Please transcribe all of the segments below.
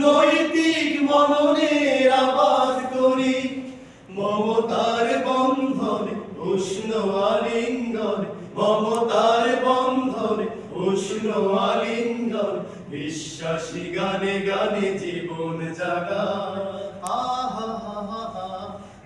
নৈতিক মননের আবাদ করি। মমতার বন্ধনে উষ্ণ আলিঙ্গন, মমতার বন্ধনে উষ্ণ আলিঙ্গন, বিশ্বাসী গানে গানে জীবন জাগায়।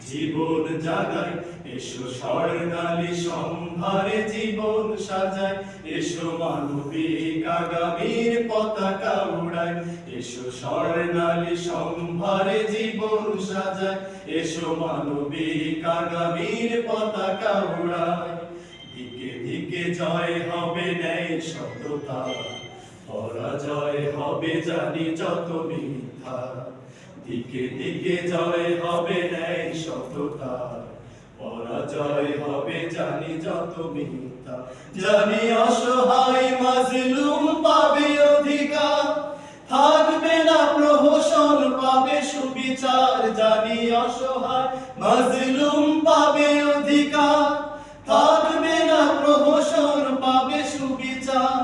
জীবন জাগায়, এসো স্বর্ণালী সম্ভারে জীবন সাজায়। এসো মানবিক আগামীর পতাকা উড়ায়। এসো স্বর্ণালী সম্ভারে জীবন সাজায়। এসো মানবিক আগামীর পতাকা উড়ায়। দিকে দিকে জয় হবে ন্যায় সততা, পরাজয় হবে জানি যত মিথ্যা। দিকে দিকে জয় হবে ন্যায় সততা, পরাজয় হবে জানি যত মিথ্যা। জানি অসহায় মাজলুম পাবে অধিকার, থাকবে না প্রহসন পাবে সুবিচার। জানি অসহায় মাজলুম পাবে অধিকার, থাকবে না প্রহসন পাবে সুবিচার।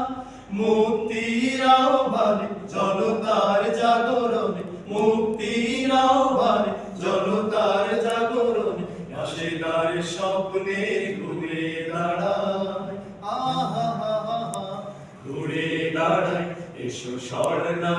মুক্তির আহ্বানে জনতার জাগরণে, মুক্তির আহ্বানে জনতার জাগরণে, আশেদার স্বপ্নে ঘুরে দাঁড়ায়। ঘুরে দাঁড়ায়, এসো স্বর্ণালী